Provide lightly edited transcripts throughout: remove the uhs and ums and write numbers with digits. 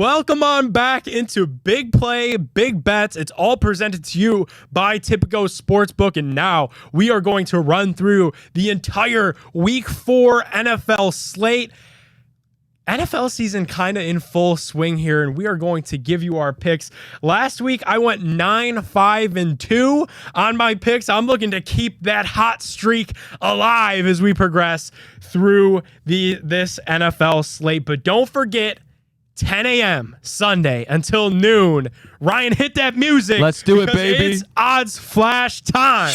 Welcome on back into Big Play, Big Bets. It's all presented to you by Tipico Sportsbook, and now we are going to run through the entire Week 4 NFL slate. NFL season kind of in full swing here, and we are going to give you our picks. Last week, I went 9-5-2 on my picks. I'm looking to keep that hot streak alive as we progress through this NFL slate. But don't forget, 10 a.m. Sunday until noon. Ryan, hit that music. Let's do it, baby. It's Odds Flash time.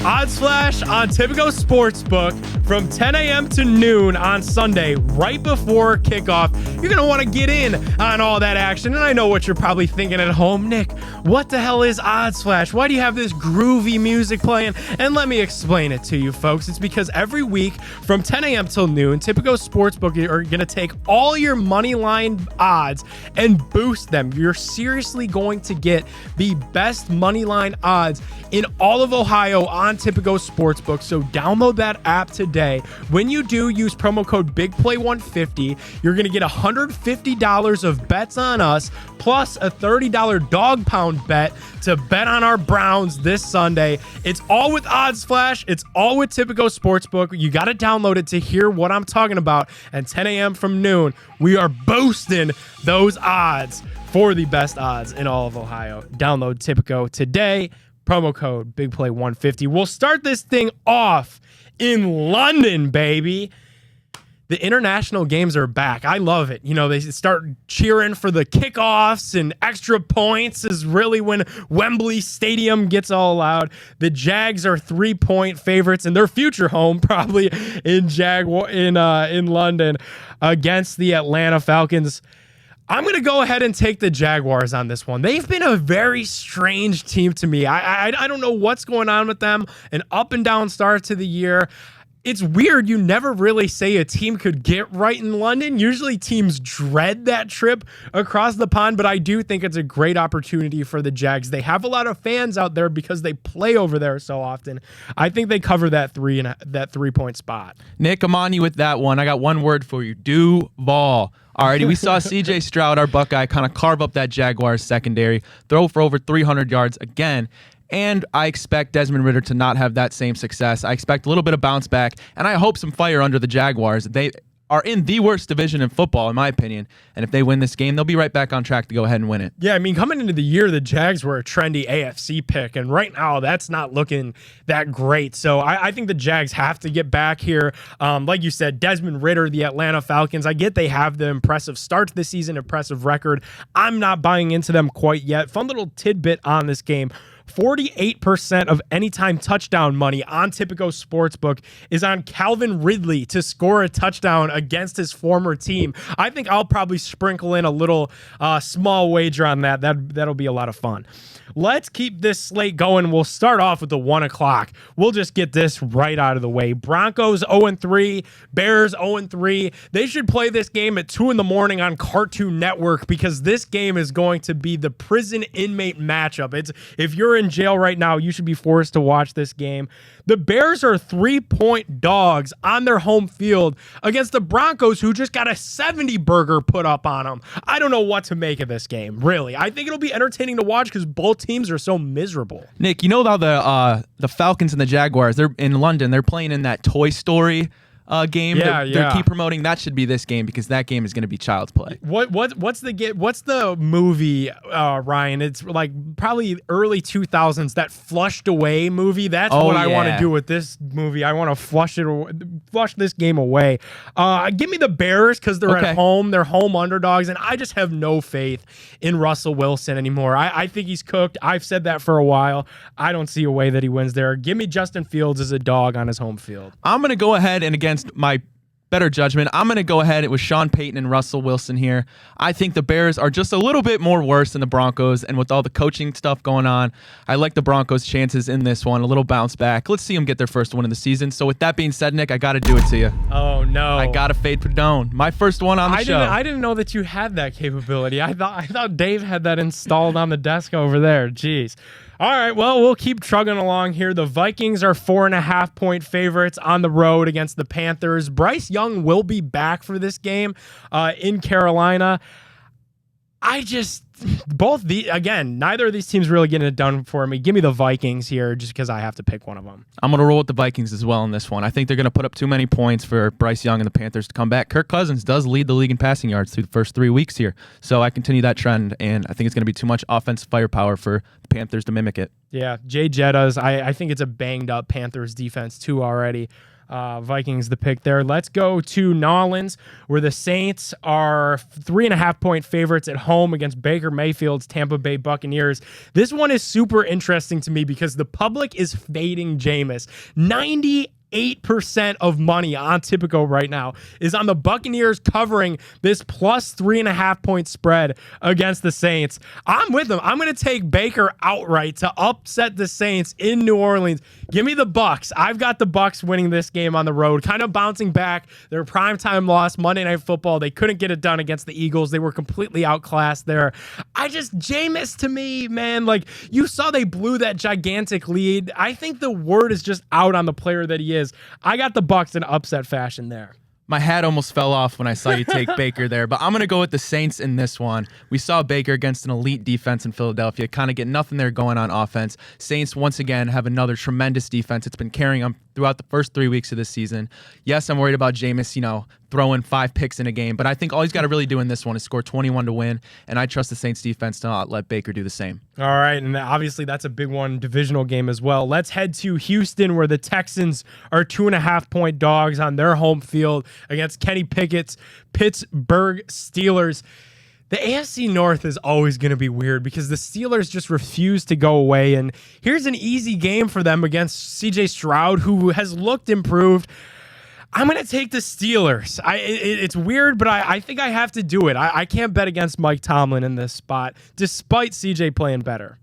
Odds Flash on Tipico Sportsbook from 10 a.m. to noon on Sunday, right before kickoff. You're going to want to get in on all that action. And I know what you're probably thinking at home. Nick, what the hell is Odds Flash? Why do you have this groovy music playing? And let me explain it to you, folks. It's because every week from 10 a.m. till noon, Tipico Sportsbook are going to take all your money line odds and boost them. You're seriously going to get the best money line odds in all of Ohio on Tipico Sportsbook. So download that app today. When you do, use promo code BIGPLAY150. You're going to get $150 of bets on us, plus a $30 dog pound bet to bet on our Browns this Sunday. It's all with Odds Flash. It's all with Tipico Sportsbook. You got to download it to hear what I'm talking about. And 10 a.m. from noon, we are boosting those odds for the best odds in all of Ohio. Download Tipico today. Promo code BIGPLAY150. We'll start this thing off in London, baby. The international games are back. I love it. You know, they start cheering for the kickoffs, and extra points is really when Wembley Stadium gets all loud. The Jags are 3-point favorites in their future home, probably in London, against the Atlanta Falcons. I'm going to go ahead and take the Jaguars on this one. They've been a very strange team to me. I don't know what's going on with them. An up and down start to the year. It's weird. You never really say a team could get right in London. Usually teams dread that trip across the pond, but I do think it's a great opportunity for the Jags. They have a lot of fans out there because they play over there so often. I think they cover that 3-point spot. Nick, I'm on you with that one. I got one word for you. Duval. Alrighty, we saw C.J. Stroud, our Buckeye, kind of carve up that Jaguars secondary, throw for over 300 yards again. And I expect Desmond Ridder to not have that same success. I expect a little bit of bounce back, and I hope some fire under the Jaguars. They are in the worst division in football, in my opinion. And if they win this game, they'll be right back on track to go ahead and win it. Yeah, I mean, coming into the year, the Jags were a trendy AFC pick, and right now that's not looking that great. So I think the Jags have to get back here. Like you said, Desmond Ridder, the Atlanta Falcons, I get they have the impressive start to the season, impressive record. I'm not buying into them quite yet. Fun little tidbit on this game. 48% of anytime touchdown money on Tipico Sportsbook is on Calvin Ridley to score a touchdown against his former team. I think I'll probably sprinkle in a little small wager on that. That'll be a lot of fun. Let's keep this slate going. We'll start off with the 1 o'clock. We'll just get this right out of the way. Broncos 0-3, Bears 0-3. They should play this game at 2 in the morning on Cartoon Network because this game is going to be the prison inmate matchup. If you're in jail right now, you should be forced to watch this game. The Bears are 3-point dogs on their home field against the Broncos, who just got a 70-burger put up on them. I don't know what to make of this game, really. I think it'll be entertaining to watch because both teams are so miserable. Nick, you know how the Falcons and the Jaguars, they're in London, they're playing in that Toy Story game they keep promoting. That should be this game because that game is going to be child's play. What's the movie, Ryan? It's like probably early 2000s, that Flushed Away movie. That's what I want to do with this movie. I want to flush this game away. Give me the Bears because they're at home. They're home underdogs, and I just have no faith in Russell Wilson anymore. I think he's cooked. I've said that for a while. I don't see a way that he wins there. Give me Justin Fields as a dog on his home field. I'm going to go ahead and against my better judgment, I'm going to go ahead with Sean Payton and Russell Wilson here. I think the Bears are just a little bit more worse than the Broncos, and with all the coaching stuff going on, I like the Broncos' chances in this one. A little bounce back. Let's see them get their first win of the season. So with that being said, Nick, I got to do it to you. Oh, no. I got to fade Pedone. My first one on the show. I didn't know that you had that capability. I thought Dave had that installed on the desk over there. Jeez. All right, well, we'll keep trugging along here. The Vikings are 4.5-point favorites on the road against the Panthers. Bryce Young will be back for this game in Carolina. Neither of these teams really getting it done for me. Give me the Vikings here just because I have to pick one of them. I'm going to roll with the Vikings as well in this one. I think they're going to put up too many points for Bryce Young and the Panthers to come back. Kirk Cousins does lead the league in passing yards through the first 3 weeks here. So I continue that trend, and I think it's going to be too much offensive firepower for the Panthers to mimic it. Yeah, Jay Jettas, I think it's a banged-up Panthers defense too already. Vikings the pick there. Let's go to Nolans, where the Saints are 3.5-point favorites at home against Baker Mayfield's Tampa Bay Buccaneers. This one is super interesting to me because the public is fading Jameis. 98% of money on Tipico right now is on the Buccaneers covering this plus 3.5-point spread against the Saints. I'm with them. I'm going to take Baker outright to upset the Saints in New Orleans. Give me the Bucs. I've got the Bucs winning this game on the road, kind of bouncing back. Their primetime loss, Monday Night Football. They couldn't get it done against the Eagles. They were completely outclassed there. Jameis to me, man, like you saw they blew that gigantic lead. I think the word is just out on the player that he is. I got the Bucs in upset fashion there. My hat almost fell off when I saw you take Baker there, but I'm going to go with the Saints in this one. We saw Baker against an elite defense in Philadelphia, kind of get nothing there going on offense. Saints, once again, have another tremendous defense. It's been carrying them throughout the first 3 weeks of this season. Yes, I'm worried about Jameis, throwing 5 picks in a game, but I think all he's got to really do in this one is score 21 to win, and I trust the Saints defense to not let Baker do the same. All right, and obviously that's a big one, divisional game as well. Let's head to Houston, where the Texans are 2.5-point dogs on their home field against Kenny Pickett's Pittsburgh Steelers. The AFC North is always going to be weird because the Steelers just refuse to go away, and here's an easy game for them against C.J. Stroud, who has looked improved. I'm going to take the Steelers. It's weird, but I think I have to do it. I can't bet against Mike Tomlin in this spot, despite CJ playing better.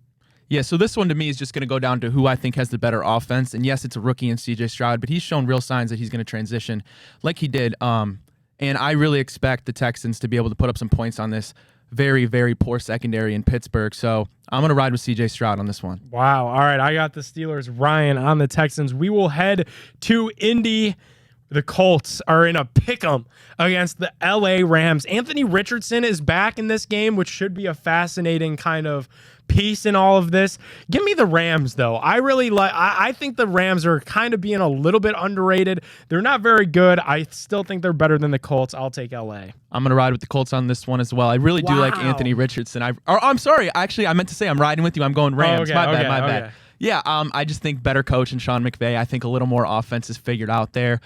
Yeah, so this one to me is just going to go down to who I think has the better offense. And yes, it's a rookie in CJ Stroud, but he's shown real signs that he's going to transition like he did. And I really expect the Texans to be able to put up some points on this very, very poor secondary in Pittsburgh. So I'm going to ride with CJ Stroud on this one. Wow. All right, I got the Steelers. Ryan on the Texans. We will head to Indy. The Colts are in a pick'em against the LA Rams. Anthony Richardson is back in this game, which should be a fascinating kind of piece in all of this. Give me the Rams, though. I think the Rams are kind of being a little bit underrated. They're not very good. I still think they're better than the Colts. I'll take LA. I'm going to ride with the Colts on this one as well. I really do like Anthony Richardson. I'm sorry. Actually, I meant to say I'm riding with you. I'm going Rams. Okay, my bad. Yeah, I just think better coach in Sean McVay. I think a little more offense is figured out there.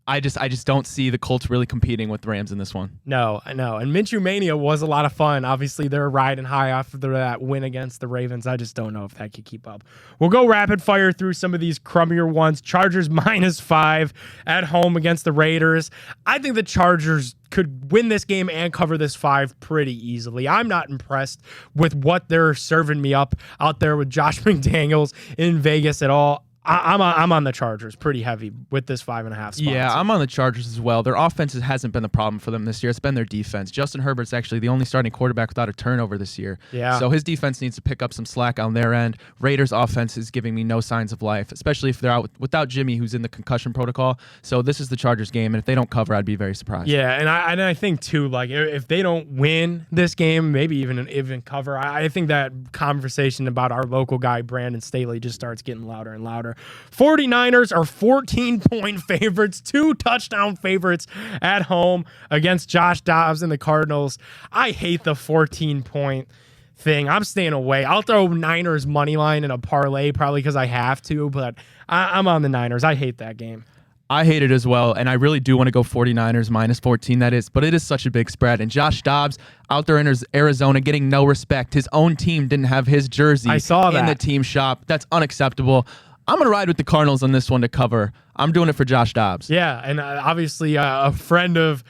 I just don't see the Colts really competing with the Rams in this one. No, I know. And Minshew Mania was a lot of fun. Obviously, they're riding high after that win against the Ravens. I just don't know if that could keep up. We'll go rapid fire through some of these crummier ones. Chargers -5 at home against the Raiders. I think the Chargers could win this game and cover this 5 pretty easily. I'm not impressed with what they're serving me up out there with Josh McDaniels in Vegas at all. I'm on the Chargers pretty heavy with this 5.5 spot. Yeah, I'm on the Chargers as well. Their offense hasn't been the problem for them this year. It's been their defense. Justin Herbert's actually the only starting quarterback without a turnover this year. Yeah. So his defense needs to pick up some slack on their end. Raiders' offense is giving me no signs of life, especially if they're out without Jimmy, who's in the concussion protocol. So this is the Chargers game, and if they don't cover, I'd be very surprised. Yeah, and I think too, like if they don't win this game, maybe even cover, I think that conversation about our local guy Brandon Staley just starts getting louder and louder. 49ers are 14-point favorites, 2 touchdown favorites at home against Josh Dobbs and the Cardinals. I hate the 14-point thing. I'm staying away. I'll throw Niners money line in a parlay probably because I have to, but I'm on the Niners. I hate that game. I hate it as well, and I really do want to go 49ers -14, that is, but it is such a big spread. And Josh Dobbs out there in Arizona getting no respect. His own team didn't have his jersey I saw that in the team shop. That's unacceptable. I'm going to ride with the Cardinals on this one to cover. I'm doing it for Josh Dobbs. Yeah, and obviously a friend of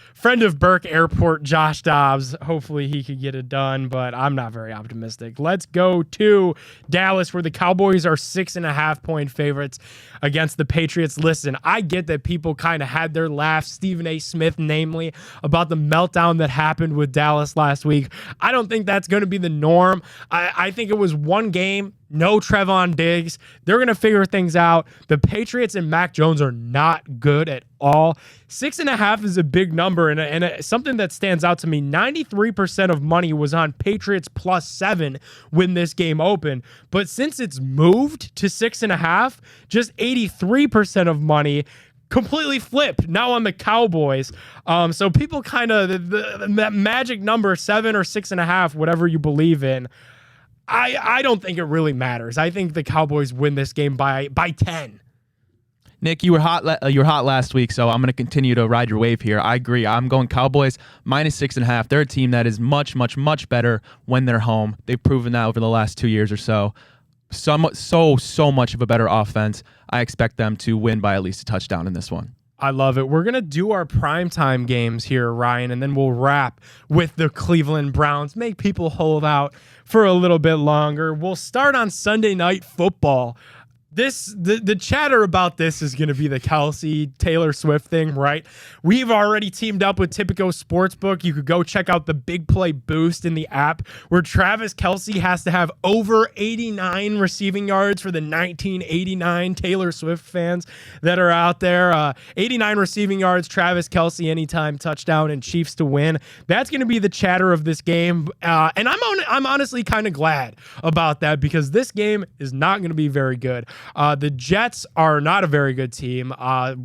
Burke Airport, Josh Dobbs. Hopefully he could get it done, but I'm not very optimistic. Let's go to Dallas, where the Cowboys are 6.5-point favorites against the Patriots. Listen, I get that people kind of had their laughs, Stephen A. Smith namely, about the meltdown that happened with Dallas last week. I don't think that's going to be the norm. I think it was one game. No Trevon Diggs. They're going to figure things out. The Patriots and Mac Jones are not good at all. 6.5 is a big number, and something that stands out to me, 93% of money was on Patriots +7 when this game opened. But since it's moved to 6.5, just 83% of money completely flipped now on the Cowboys. So people kind of, that magic number, 7 or 6.5, whatever you believe in, I don't think it really matters. I think the Cowboys win this game by 10. Nick, you were hot last week, so I'm going to continue to ride your wave here. I agree. I'm going Cowboys -6.5. They're a team that is much, much, much better when they're home. They've proven that over the last 2 years or so. So much of a better offense. I expect them to win by at least a touchdown in this one. I love it. We're going to do our primetime games here, Ryan, and then we'll wrap with the Cleveland Browns. Make people hold out for a little bit longer. We'll start on Sunday Night Football. The chatter about this is going to be the Kelsey Taylor Swift thing, right? We've already teamed up with Tipico Sportsbook. You could go check out the Big Play Boost in the app, where Travis Kelsey has to have over 89 receiving yards for the 1989 Taylor Swift fans that are out there. 89 receiving yards, Travis Kelsey anytime touchdown, and Chiefs to win. That's going to be the chatter of this game, and I'm honestly kind of glad about that, because this game is not going to be very good. The Jets are not a very good team,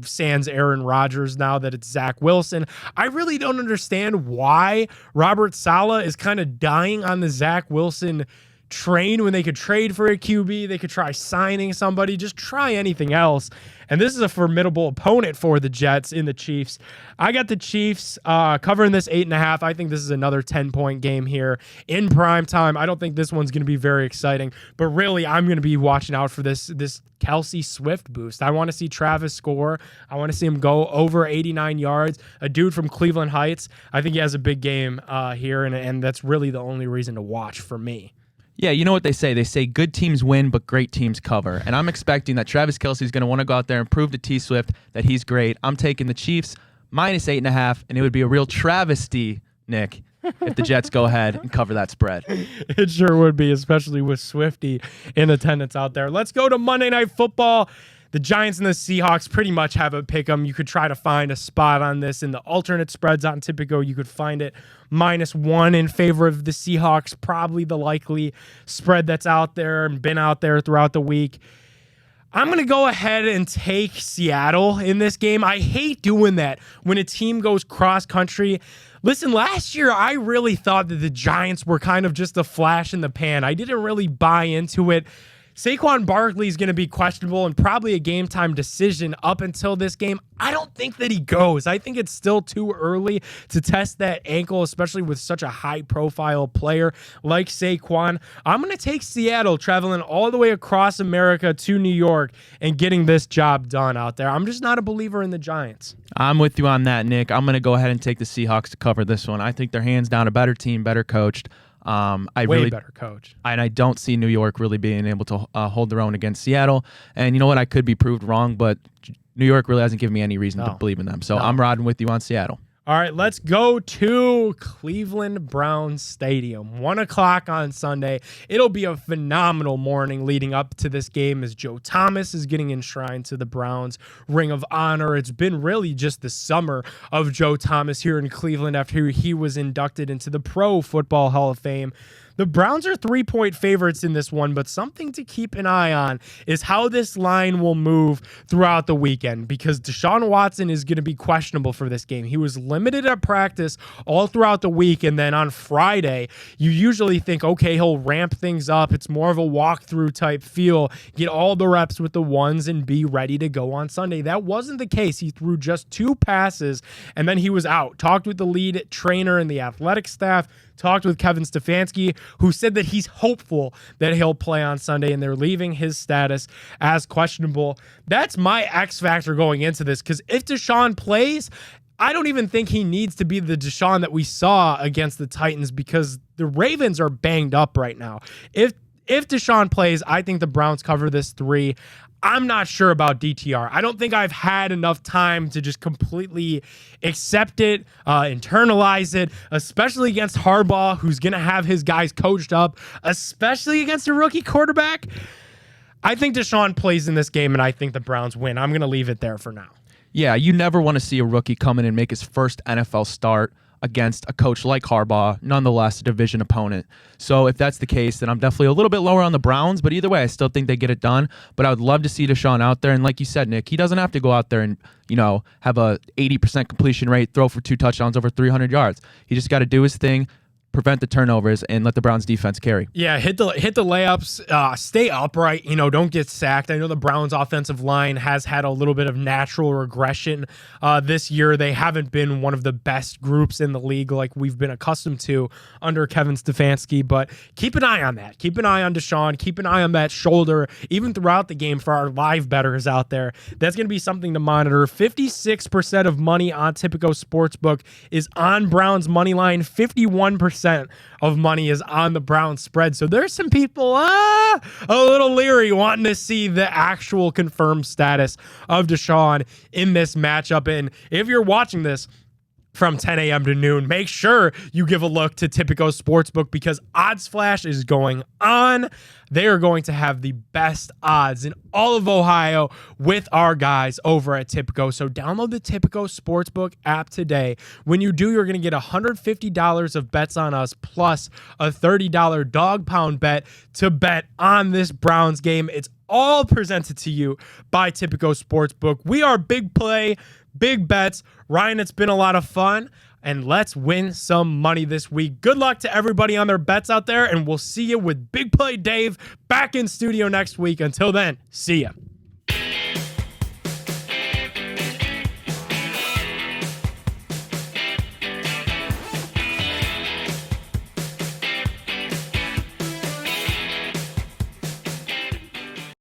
sans Aaron Rodgers now that it's Zach Wilson. I really don't understand why Robert Saleh is kind of dying on the Zach Wilson train when they could trade for a QB. They could try signing somebody, just try anything else. And this is a formidable opponent for the Jets in the Chiefs. I got the Chiefs covering this 8.5. I think this is another 10-point game here in prime time. I don't think this one's going to be very exciting, but really I'm going to be watching out for this Kelsey Swift boost. I want to see Travis score. I want to see him go over 89 yards. A dude from Cleveland Heights. I think he has a big game here, and that's really the only reason to watch for me. Yeah, you know what they say? They say good teams win, but great teams cover. And I'm expecting that Travis Kelsey is going to want to go out there and prove to T Swift that he's great. I'm taking the Chiefs -8.5, and it would be a real travesty, Nick, if the Jets go ahead and cover that spread. It sure would be, especially with Swifty in attendance out there. Let's go to Monday Night Football. The Giants and the Seahawks pretty much have a pick 'em. You could try to find a spot on this in the alternate spreads on Tipico. You could find it -1 in favor of the Seahawks, probably the likely spread that's out there and been out there throughout the week. I'm going to go ahead and take Seattle in this game. I hate doing that when a team goes cross-country. Listen, last year I really thought that the Giants were kind of just a flash in the pan. I didn't really buy into it. Saquon Barkley is going to be questionable and probably a game-time decision up until this game. I don't think that he goes. I think it's still too early to test that ankle, especially with such a high-profile player like Saquon. I'm going to take Seattle, traveling all the way across America to New York and getting this job done out there. I'm just not a believer in the Giants. I'm with you on that, Nick. I'm going to go ahead and take the Seahawks to cover this one. I think they're hands down a better team, better coached. Way better coach. And I don't see New York really being able to hold their own against Seattle. And you know what? I could be proved wrong, but New York really hasn't given me any reason to believe in them. So I'm riding with you on Seattle. All right, let's go to Cleveland Browns Stadium. 1 o'clock on Sunday. It'll be a phenomenal morning leading up to this game as Joe Thomas is getting enshrined to the Browns Ring of Honor. It's been really just the summer of Joe Thomas here in Cleveland after he was inducted into the Pro Football Hall of Fame. The Browns are 3-point favorites in this one, but something to keep an eye on is how this line will move throughout the weekend, because Deshaun Watson is going to be questionable for this game. He was limited at practice all throughout the week, and then on Friday, you usually think, okay, he'll ramp things up. It's more of a walkthrough type feel, get all the reps with the ones and be ready to go on Sunday. That wasn't the case. He threw just 2 passes, and then he was out. Talked with the lead trainer and the athletic staff, talked with Kevin Stefanski, who said that he's hopeful that he'll play on Sunday, and they're leaving his status as questionable. That's my X factor going into this, because if Deshaun plays, I don't even think he needs to be the Deshaun that we saw against the Titans, because the Ravens are banged up right now. If Deshaun plays, I think the Browns cover this 3. I'm not sure about DTR. I don't think I've had enough time to just completely accept it, internalize it, especially against Harbaugh, who's going to have his guys coached up, especially against a rookie quarterback. I think Deshaun plays in this game, and I think the Browns win. I'm going to leave it there for now. Yeah, you never want to see a rookie come in and make his first NFL start against a coach like Harbaugh, nonetheless a division opponent. So if that's the case, then I'm definitely a little bit lower on the Browns, but either way, I still think they get it done. But I would love to see Deshaun out there. And like you said, Nick, he doesn't have to go out there and, have a 80% completion rate, throw for 2 touchdowns over 300 yards. He just got to do his thing, prevent the turnovers, and let the Browns defense carry. Yeah, hit the layups, stay upright, don't get sacked. I know the Browns offensive line has had a little bit of natural regression this year. They haven't been one of the best groups in the league like we've been accustomed to under Kevin Stefanski, but keep an eye on that. Keep an eye on Deshaun. Keep an eye on that shoulder, even throughout the game for our live bettors out there. That's going to be something to monitor. 56% of money on Tipico Sportsbook is on Browns money line. 51% of money is on the Browns spread. So there's some people a little leery wanting to see the actual confirmed status of Deshaun in this matchup. And if you're watching this from 10 a.m. to noon, make sure you give a look to Tipico Sportsbook, because Odds Flash is going on. They are going to have the best odds in all of Ohio with our guys over at Tipico. So download the Tipico Sportsbook app today. When you do, you're going to get $150 of bets on us, plus a $30 dog pound bet to bet on this Browns game. It's all presented to you by Tipico Sportsbook. We are Big Play, Big Bets. Ryan, it's been a lot of fun, and let's win some money this week. Good luck to everybody on their bets out there, and we'll see you with Big Play Dave back in studio next week. Until then, see ya.